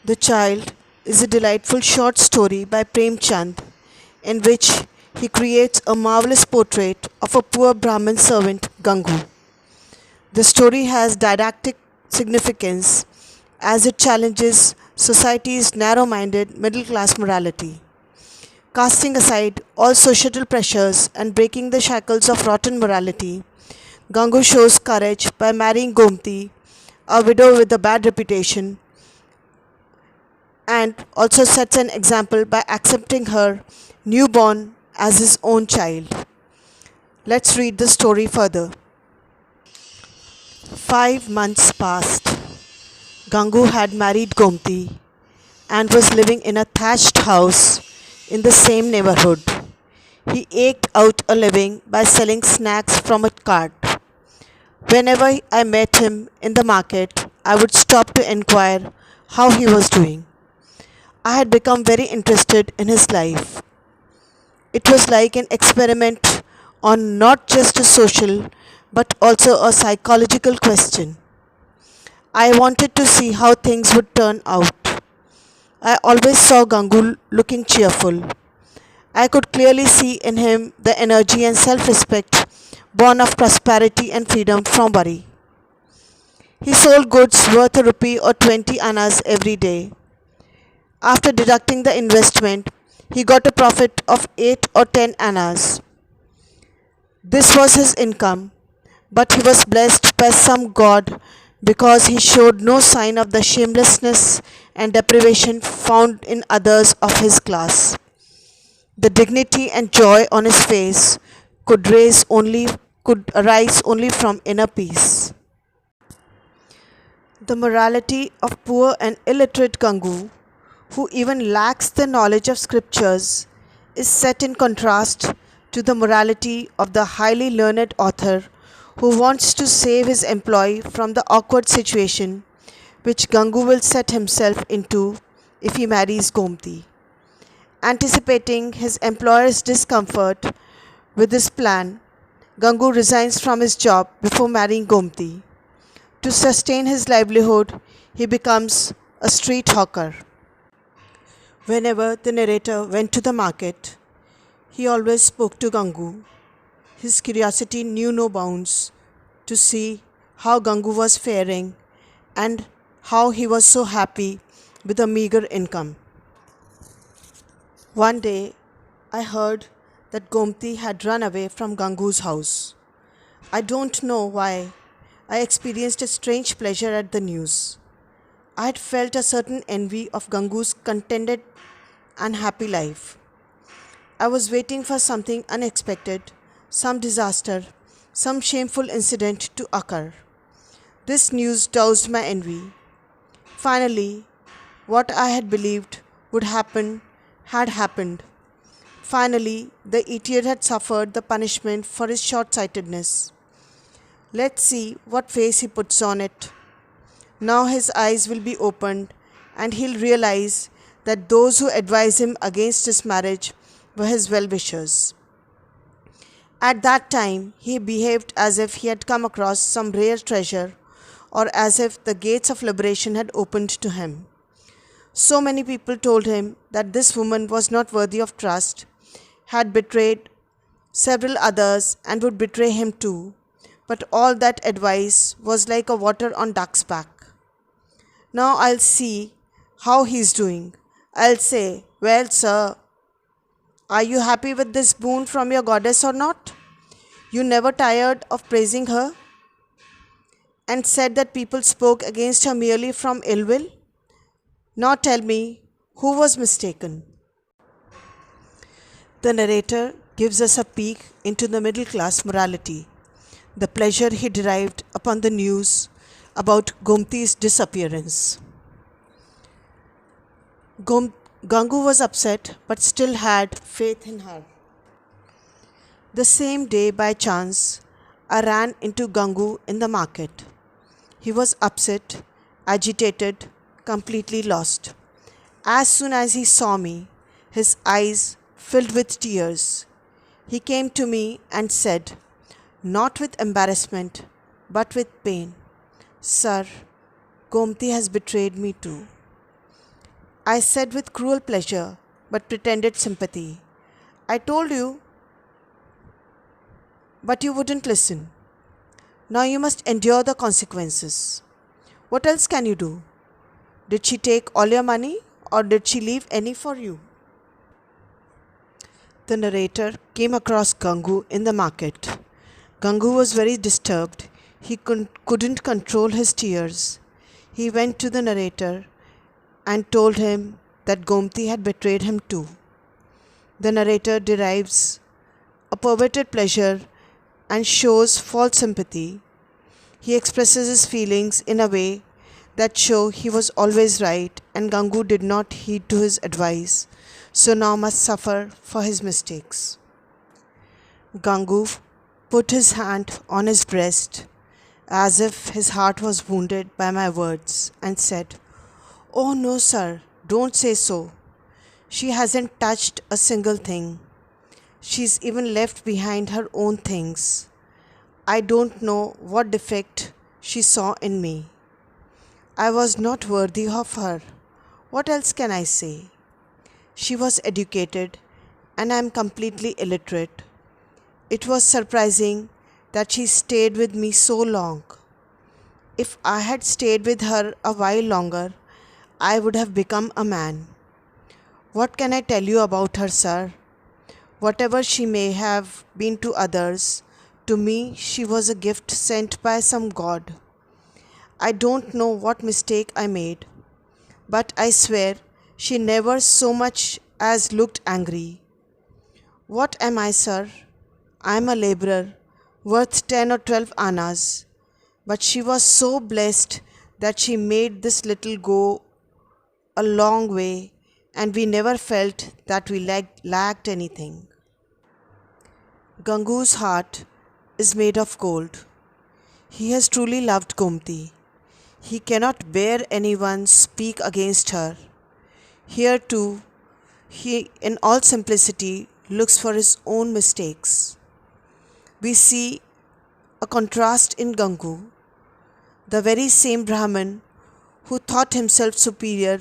The Child is a delightful short story by Premchand in which he creates a marvelous portrait of a poor Brahmin servant, Gangu. The story has didactic significance as it challenges society's narrow minded middle class morality. Casting aside all societal pressures and breaking the shackles of rotten morality, Gangu shows courage by marrying Gomti, a widow with a bad reputation, and also sets an example by accepting her newborn as his own child. Let's read the story further. 5 months passed. Gangu had married Gomti and was living in a thatched house in the same neighborhood. He eked out a living by selling snacks from a cart. Whenever I met him in the market, I would stop to inquire how he was doing. I had become very interested in his life. It was like an experiment on not just a social but also a psychological question. I wanted to see how things would turn out. I always saw Gangu looking cheerful. I could clearly see in him the energy and self respect born of prosperity and freedom from worry. He sold goods worth a rupee or 20 annas every day. After deducting the investment, he got a profit of 8 or 10 annas. This was his income, but he was blessed by some god because he showed no sign of the shamelessness and deprivation found in others of his class. The dignity and joy on his face could arise only from inner peace. The morality of poor and illiterate Gangu, who even lacks the knowledge of scriptures, is set in contrast to the morality of the highly learned author who wants to save his employee from the awkward situation which Gangu will set himself into if he marries Gomti. Anticipating his employer's discomfort with this plan, Gangu resigns from his job before marrying Gomti. To sustain his livelihood, he becomes a street hawker. Whenever the narrator went to the market, he always spoke to Gangu. His curiosity knew no bounds to see how Gangu was faring and how he was so happy with a meager income. One day, I heard that Gomti had run away from Gangu's house. I don't know why. I experienced a strange pleasure at the news. I had felt a certain envy of Gangu's contented and happy life. I was waiting for something unexpected, some disaster, some shameful incident to occur. This news doused my envy. Finally, what I had believed would happen had happened. Finally, the idiot had suffered the punishment for his short-sightedness. Let's see what face he puts on it. Now his eyes will be opened and he'll realize that those who advised him against his marriage were his well-wishers. At that time, he behaved as if he had come across some rare treasure or as if the gates of liberation had opened to him. So many people told him that this woman was not worthy of trust, had betrayed several others and would betray him too, but all that advice was like a water on duck's back. Now I'll see how he's doing. I'll say, "Well, sir, are you happy with this boon from your goddess or not? You never tired of praising her and said that people spoke against her merely from ill will? Now tell me, who was mistaken?" The narrator gives us a peek into the middle class morality, the pleasure he derived upon the news about Gomti's disappearance. Gangu was upset but still had faith in her. The same day, by chance, I ran into Gangu in the market. He was upset, agitated, completely lost. As soon as he saw me, his eyes filled with tears. He came to me and said, not with embarrassment, but with pain, "Sir, Gomti has betrayed me too." I said with cruel pleasure, but pretended sympathy. I told you, but you wouldn't listen. Now you must endure the consequences. What else can you do? Did she take all your money or did she leave any for you? The narrator came across Gangu in the market. Gangu was very disturbed. He couldn't control his tears. He went to the narrator and told him that Gomti had betrayed him too. The narrator derives a perverted pleasure and shows false sympathy. He expresses his feelings in a way that show he was always right and Gangu did not heed to his advice, so now must suffer for his mistakes. Gangu put his hand on his breast as if his heart was wounded by my words and said, "Oh no, sir, don't say so. She hasn't touched a single thing. She's even left behind her own things. I don't know what defect she saw in me. I was not worthy of her. What else can I say? She was educated and I am completely illiterate. It was surprising that she stayed with me so long. If I had stayed with her a while longer, I would have become a man. What can I tell you about her, sir? Whatever she may have been to others, to me she was a gift sent by some god. I don't know what mistake I made, but I swear she never so much as looked angry. What am I, sir? I am a labourer, worth 10 or 12 annas, but she was so blessed that she made this little go a long way, and we never felt that we lacked anything." Gangu's heart is made of gold. He has truly loved Gomti. He cannot bear anyone speak against her. Here too, he in all simplicity looks for his own mistakes. We see a contrast in Gangu, the very same Brahmin who thought himself superior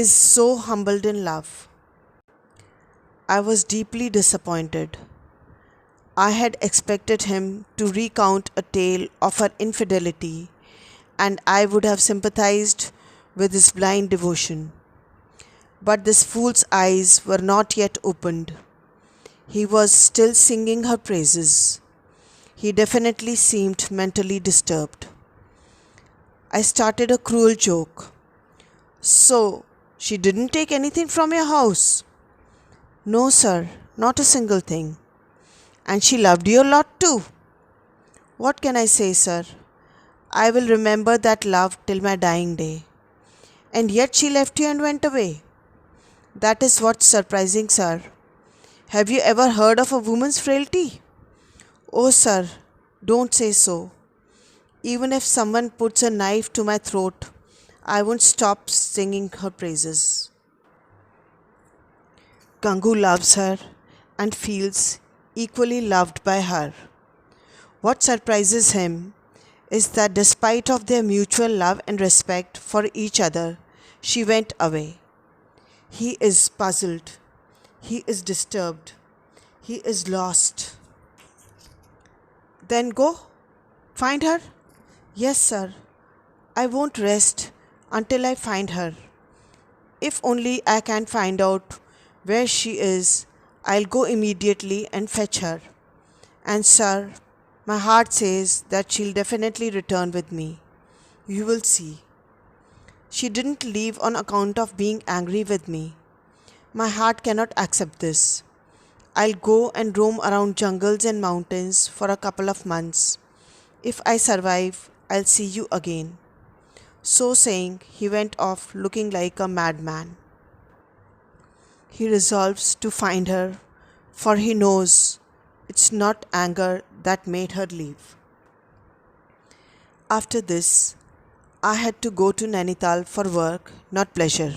is so humbled in love. I was deeply disappointed. I had expected him to recount a tale of her infidelity, and I would have sympathized with his blind devotion. But this fool's eyes were not yet opened. He was still singing her praises. He definitely seemed mentally disturbed. I started a cruel joke. "So, she didn't take anything from your house?" "No, sir, not a single thing." "And she loved you a lot too?" "What can I say, sir? I will remember that love till my dying day." "And yet she left you and went away." "That is what's surprising, sir. Have you ever heard of a woman's frailty?" "Oh, sir, don't say so. Even if someone puts a knife to my throat, I won't stop singing her praises." Gangu loves her and feels equally loved by her. What surprises him is that despite of their mutual love and respect for each other, she went away. He is puzzled. He is disturbed. He is lost. "Then go? Find her?" "Yes, sir. I won't rest until I find her. If only I can find out where she is, I'll go immediately and fetch her. And, sir, my heart says that she'll definitely return with me. You will see. She didn't leave on account of being angry with me. My heart cannot accept this. I'll go and roam around jungles and mountains for a couple of months. If I survive, I'll see you again." So saying, he went off looking like a madman. He resolves to find her, for he knows it's not anger that made her leave. After this, I had to go to Nainital for work, not pleasure.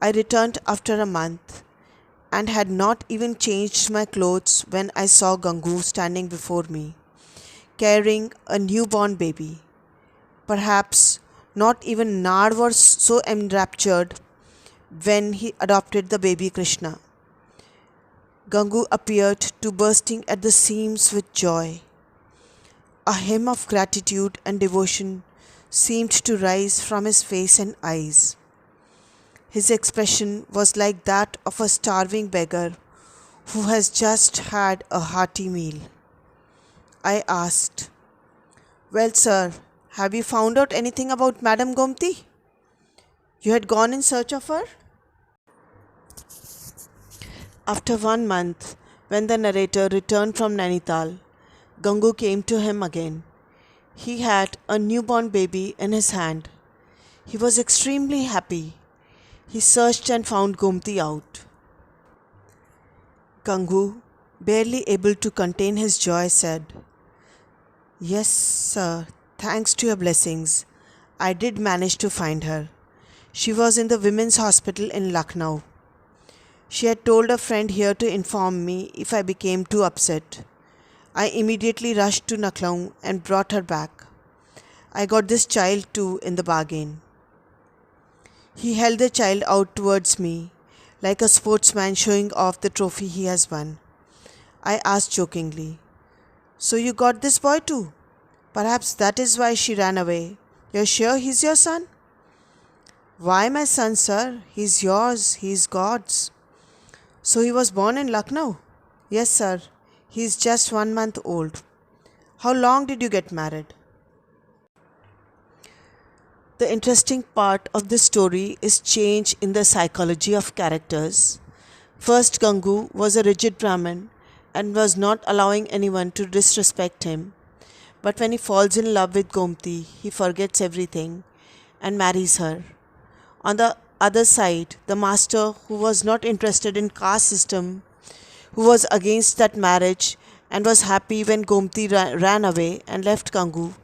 I returned after a month and had not even changed my clothes when I saw Gangu standing before me, carrying a newborn baby. Perhaps not even Nar was so enraptured when he adopted the baby Krishna. Gangu appeared to bursting at the seams with joy. A hymn of gratitude and devotion seemed to rise from his face and eyes. His expression was like that of a starving beggar who has just had a hearty meal. I asked, "Well, sir, have you found out anything about Madame Gomti? You had gone in search of her?" After 1 month, when the narrator returned from Nainital, Gangu came to him again. He had a newborn baby in his hand. He was extremely happy. He searched and found Gomti out. Gangu, barely able to contain his joy, said, "Yes, sir, thanks to your blessings, I did manage to find her. She was in the women's hospital in Lucknow. She had told a friend here to inform me if I became too upset. I immediately rushed to Lucknow and brought her back. I got this child too in the bargain." He held the child out towards me, like a sportsman showing off the trophy he has won. I asked jokingly, "So you got this boy too? Perhaps that is why she ran away. You're sure he's your son?" "Why my son, sir? He's yours, he's God's." "So he was born in Lucknow?" "Yes, sir. He's just 1 month old." "How long did you get married?" The interesting part of this story is change in the psychology of characters. First, Gangu was a rigid Brahmin and was not allowing anyone to disrespect him. But when he falls in love with Gomti, he forgets everything and marries her. On the other side, the master, who was not interested in caste system, who was against that marriage and was happy when Gomti ran away and left Gangu,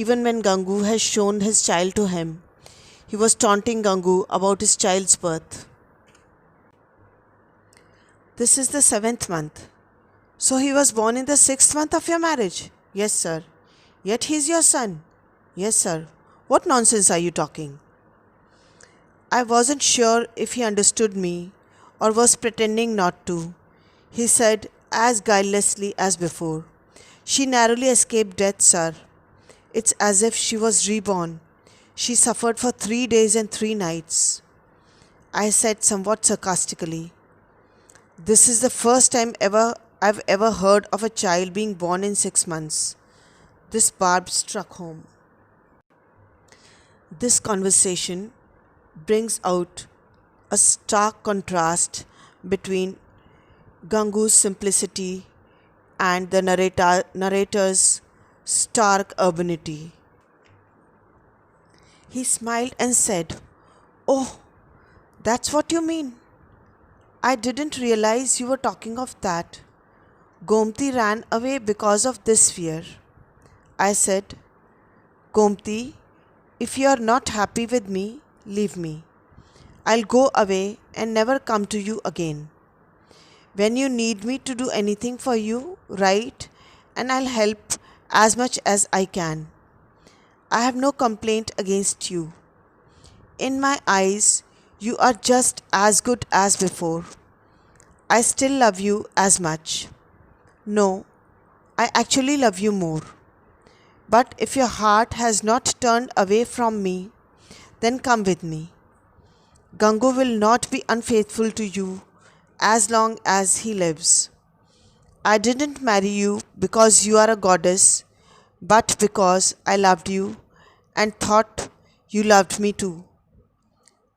even when Gangu has shown his child to him. He was taunting Gangu about his child's birth. "This is the 7th month. So he was born in the 6th month of your marriage?" "Yes, sir." "Yet he is your son?" "Yes, sir." "What nonsense are you talking?" I wasn't sure if he understood me or was pretending not to. He said as guilelessly as before, "She narrowly escaped death, sir. It's as if she was reborn. She suffered for 3 days and 3 nights." I said somewhat sarcastically, "This is the first time I've ever heard of a child being born in 6 months." This barb struck home. This conversation brings out a stark contrast between Gangu's simplicity and the narrator's stark urbanity. He smiled and said, "Oh, that's what you mean. I didn't realize you were talking of that. Gomti ran away because of this fear." I said, "Gomti, if you are not happy with me, leave me. I'll go away and never come to you again. When you need me to do anything for you, write, and I'll help as much as I can. I have no complaint against you. In my eyes, you are just as good as before. I still love you as much. No, I actually love you more. But if your heart has not turned away from me, then come with me. Gangu will not be unfaithful to you as long as he lives. I didn't marry you because you are a goddess, but because I loved you and thought you loved me too.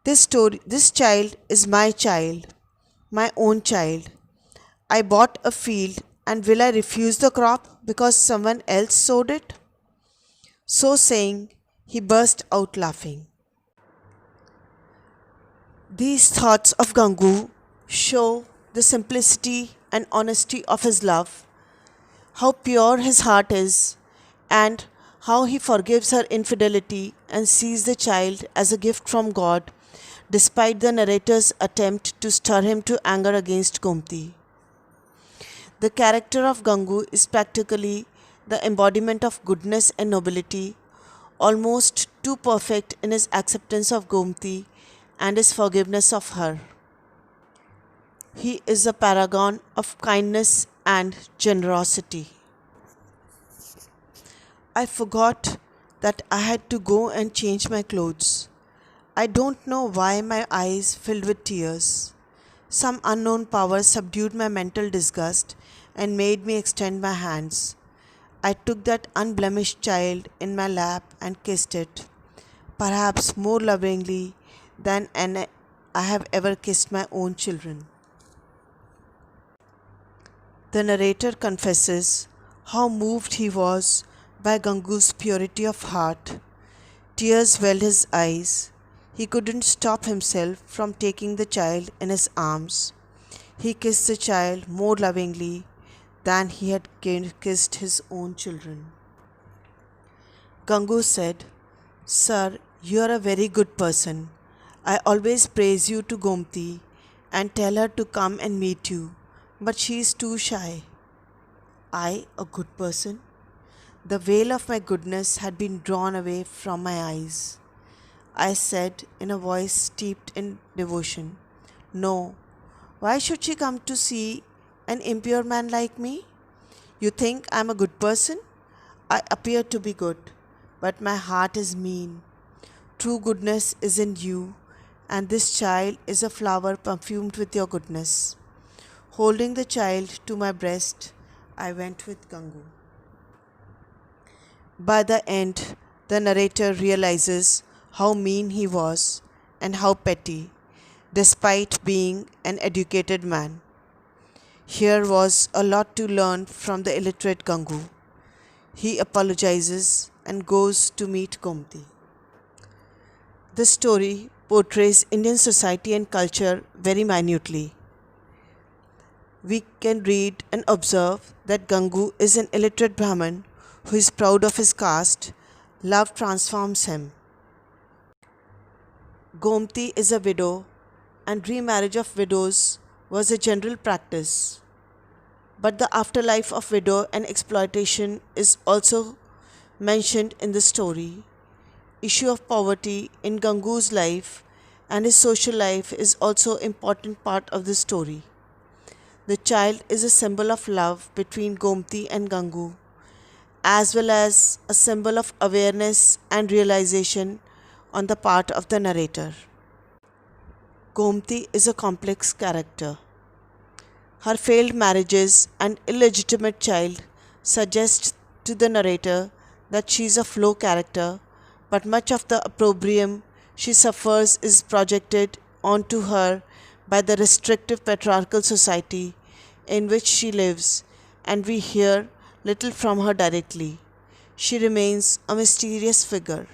This child is my child, my own child. I bought a field, and will I refuse the crop because someone else sowed it?" So saying, he burst out laughing. These thoughts of Gangu show the simplicity and honesty of his love, how pure his heart is, and how he forgives her infidelity and sees the child as a gift from God, despite the narrator's attempt to stir him to anger against Gomti. The character of Gangu is practically the embodiment of goodness and nobility, almost too perfect in his acceptance of Gomti and his forgiveness of her. He is a paragon of kindness and generosity. I forgot that I had to go and change my clothes. I don't know why my eyes filled with tears. Some unknown power subdued my mental disgust and made me extend my hands. I took that unblemished child in my lap and kissed it, perhaps more lovingly than I have ever kissed my own children. The narrator confesses how moved he was by Gangu's purity of heart. Tears welled his eyes. He couldn't stop himself from taking the child in his arms. He kissed the child more lovingly than he had kissed his own children. Gangu said, "Sir, you are a very good person. I always praise you to Gomti and tell her to come and meet you, but she is too shy." I, a good person? The veil of my goodness had been drawn away from my eyes. I said in a voice steeped in devotion, "No, why should she come to see an impure man like me? You think I am a good person? I appear to be good, but my heart is mean. True goodness is in you, and this child is a flower perfumed with your goodness." Holding the child to my breast, I went with Gangu. By the end, the narrator realizes how mean he was and how petty, despite being an educated man. Here was a lot to learn from the illiterate Gangu. He apologizes and goes to meet Gomti. The story portrays Indian society and culture very minutely. We can read and observe that Gangu is an illiterate Brahmin who is proud of his caste. Love transforms him. Gomti is a widow, and remarriage of widows was a general practice. But the afterlife of widow and exploitation is also mentioned in the story. Issue of poverty in Gangu's life and his social life is also an important part of the story. The child is a symbol of love between Gomti and Gangu, as well as a symbol of awareness and realization on the part of the narrator. Gomti is a complex character. Her failed marriages and illegitimate child suggest to the narrator that she is a flawed character, but much of the opprobrium she suffers is projected onto her by the restrictive patriarchal society in which she lives, and we hear little from her directly. She remains a mysterious figure.